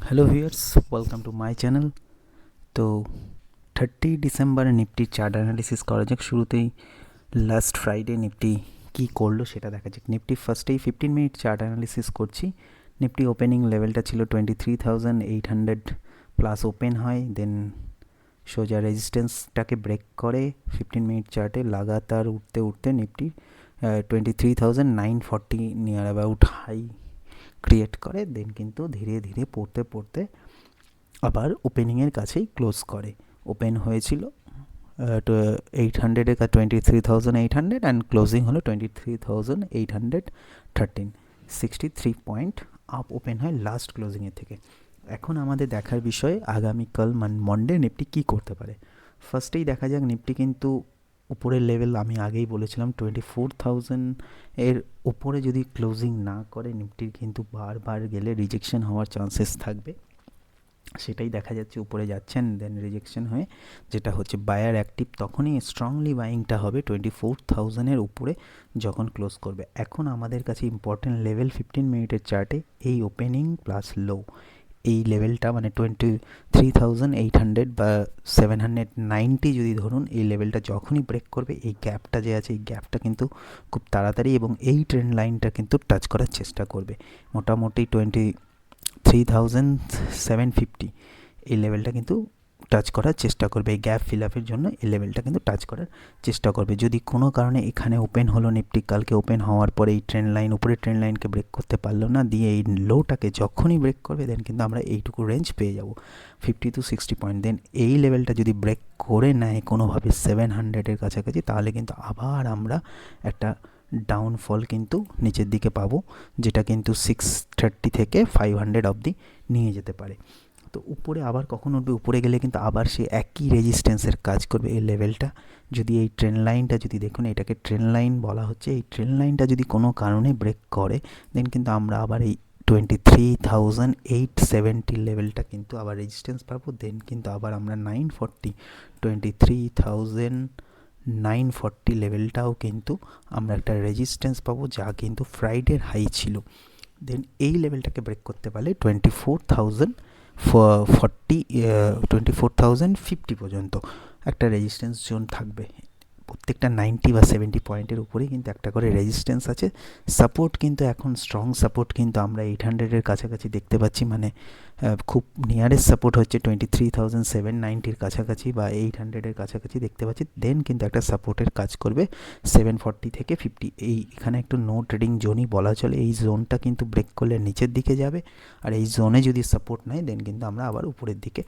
Hello viewers, welcome to my channel. তো 30 December নিফটির chart analysis করা যাক। শুরুতেই লাস্ট ফ্রাইডে নিফটি কী করলো সেটা দেখা যাক। নিফটি ফার্স্টেই 15 মিনিট চার্ট অ্যানালিসিস করছি। নিফটি ওপেনিং লেভেলটা ছিল 23,800 প্লাস ওপেন হয়, দেন সোজা রেজিস্ট্যান্সটাকে ব্রেক করে 15 মিনিট চার্টে লাগাতার উঠতে উঠতে Nifty 23,940 near about high create করে, দেন কিন্তু ধীরে ধীরে পড়তে পড়তে আবার ওপেনিংয়ের কাছেই ক্লোজ করে। ওপেন হয়েছিল 800 23,800 অ্যান্ড ক্লোজিং হলো 23,813, 63 পয়েন্ট আপ ওপেন হয় লাস্ট ক্লোজিংয়ের থেকে। এখন আমাদের দেখার বিষয় আগামীকাল মন্ডে নিফটি কী করতে পারে। ফার্স্টেই দেখা যাক, নিফটি কিন্তু উপরের লেভেল আমি আগেই বলেছিলাম 24,000 এর উপরে যদি ক্লোজিং না করে নিফটির কিন্তু বারবার গেলে রিজেকশন হওয়ার চান্সেস থাকবে। সেটাই দেখা যাচ্ছে, উপরে যাচ্ছেন দেন রিজেকশন হয়ে, যেটা হচ্ছে বায়ার অ্যাক্টিভ তখনই স্ট্রংলি বাইংটা হবে 24,000 উপরে যখন ক্লোজ করবে। এখন আমাদের কাছে ইম্পর্টেন্ট লেভেল 15 মিনিটের চার্টে এই ওপেনিং প্লাস লো, এই লেভেলটা মানে 23,800 বা 790 যদি ধরুন, এই লেভেলটা যখনই ব্রেক করবে এই গ্যাপটা যে আছে এই গ্যাপটা কিন্তু খুব তাড়াতাড়ি এবং এই ট্রেন্ড লাইনটা কিন্তু টাচ করার চেষ্টা করবে। মোটামুটি 23,750 এই লেভেলটা কিন্তু টাচ করার চেষ্টা করবে। এই গ্যাপ ফিল আপের জন্য এই লেভেলটা কিন্তু টাচ করার চেষ্টা করবে। যদি কোনো কারণে এখানে ওপেন হলো নিফটি, কালকে ওপেন হওয়ার পরে এই ট্রেন্ড লাইন, উপরের ট্রেন্ড লাইনকে ব্রেক করতে পারলো না, দিয়ে এই লোটাকে যখনই ব্রেক করবে দেন কিন্তু আমরা এইটুকু রেঞ্জ পেয়ে যাব 50 to 60 পয়েন্ট। দেন এই লেভেলটা যদি ব্রেক করে নেয় কোনোভাবে 700-এর কাছাকাছি, তাহলে কিন্তু আবার আমরা একটা ডাউনফল কিন্তু নিচের দিকে পাবো, যেটা কিন্তু 630 থেকে 500 অবধি নিয়ে যেতে পারে। তো উপরে আবার কখন উঠবে, উপরে গেলে কিন্তু আবার সে একই রেজিস্ট্যান্সের কাজ করবে এই লেভেলটা। যদি এই ট্রেন্ড লাইনটা যদি দেখুন, এটাকে ট্রেন্ড লাইন বলা হচ্ছে, এই ট্রেন্ড লাইনটা যদি কোনো কারণে ব্রেক করে দেন কিন্তু আমরা আবার এই 23,870 লেভেলটা কিন্তু আবার রেজিস্ট্যান্স পাবো। দেন কিন্তু আবার আমরা 23,940 লেভেলটাও কিন্তু আমরা একটা রেজিস্ট্যান্স পাবো, যা কিন্তু ফ্রাইডের হাই ছিল। দেন এই লেভেলটাকে ব্রেক করতে পারলে 24,050 পর্যন্ত একটা রেজিস্ট্যান্স জোন থাকবে। প্রত্যেকটা 90 বা 70 পয়েন্টের উপরেই কিন্তু একটা করে রেজিস্ট্যান্স আছে। সাপোর্ট কিন্তু এখন স্ট্রং সাপোর্ট কিন্তু আমরা 800-এর কাছাকাছি দেখতে পাচ্ছি, মানে খুব নিয়ারেস্ট সাপোর্ট হচ্ছে 23,790-র কাছাকাছি বা 800-এর কাছাকাছি দেখতে পাচ্ছি। দেন কিন্তু একটা সাপোর্টের কাজ করবে 740 থেকে 50, এখানে একটু নো ট্রেডিং জোনই বলা চলে। এই জোনটা কিন্তু ব্রেক করলে নিচের দিকে যাবে, আর এই জোনে যদি সাপোর্ট নেয় দেন কিন্তু আমরা আবার উপরের দিকে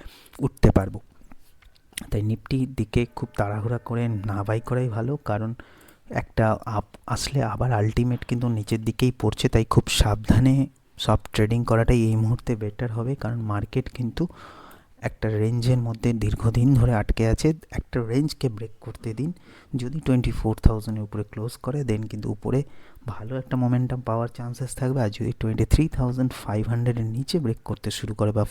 উঠতে পারবো। তাই নিফটির দিকে খুব তাড়াহুড়া করে না বাই করাই ভালো, কারণ একটা আপ আসলে আবার আলটিমেট কিন্তু নিচের দিকেই পড়ছে। তাই খুব সাবধানে সব ট্রেডিং করাটাই এই মুহূর্তে বেটার হবে, কারণ মার্কেট কিন্তু একটা রেঞ্জের মধ্যে দীর্ঘদিন ধরে আটকে আছে। একটা রেঞ্জকে ব্রেক করতে দিন, যদি 24,000-এর উপরে ক্লোজ করে দেন কিন্তু উপরে ভালো একটা মোমেন্টাম পাওয়ার চান্সেস থাকবে। আর যদি 23,500-এর নিচে ব্রেক করতে শুরু করে বা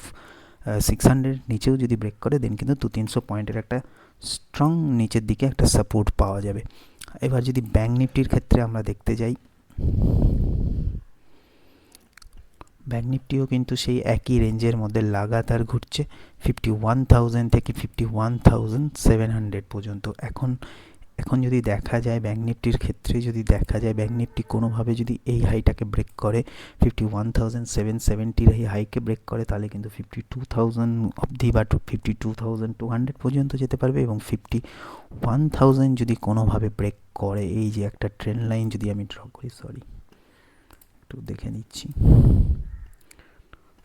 600 নিচেও যদি ব্রেক করে দেন কিন্তু 200-300 পয়েন্টের একটা স্ট্রং নিচের দিকে একটা সাপোর্ট পাওয়া যাবে। এবার যদি ব্যাঙ্ক নিফটির ক্ষেত্রে আমরা দেখতে যাই, ব্যাঙ্ক নিফটিও কিন্তু সেই একই রেঞ্জের মধ্যে লাগাতার ঘুরছে 51,000 থেকে 51,700 পর্যন্ত। এখন যদি দেখা যায় ব্যাঙ্ক নিফটির ক্ষেত্রে, যদি দেখা যায় ব্যাঙ্ক নিফটি কোনোভাবে যদি এই হাইটাকে ব্রেক করে 51,770-র এই হাইকে ব্রেক করে, তাহলে কিন্তু 52,000 অবধি বা 52,200 পর্যন্ত যেতে পারবে। এবং 51,000 যদি কোনোভাবে ব্রেক করে, এই যে একটা ট্রেন্ড লাইন যদি আমি ড্র করি, সরি একটু দেখে নিচ্ছি,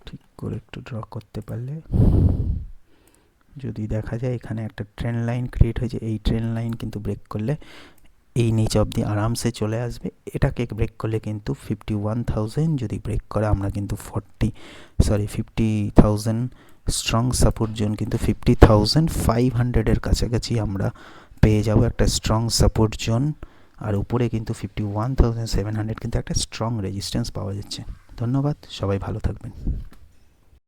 ঠিক করে একটু ড্র করতে পারলে যদি দেখা যায় এখানে একটা ট্রেন্ড লাইন ক্রিয়েট হয়েছে, এই ট্রেন্ড লাইন কিন্তু ব্রেক করলে এই নিচ অবধি আরামসে চলে আসবে। এটাকে ব্রেক করলে কিন্তু 51,000 যদি ব্রেক করে আমরা কিন্তু 50,000 স্ট্রং সাপোর্ট জোন কিন্তু 50,500-এর কাছাকাছি আমরা পেয়ে যাব একটা স্ট্রং সাপোর্ট জোন। আর উপরে কিন্তু 51,700 কিন্তু একটা স্ট্রং রেজিস্ট্যান্স পাওয়া যাচ্ছে। ধন্যবাদ, সবাই ভালো থাকবেন।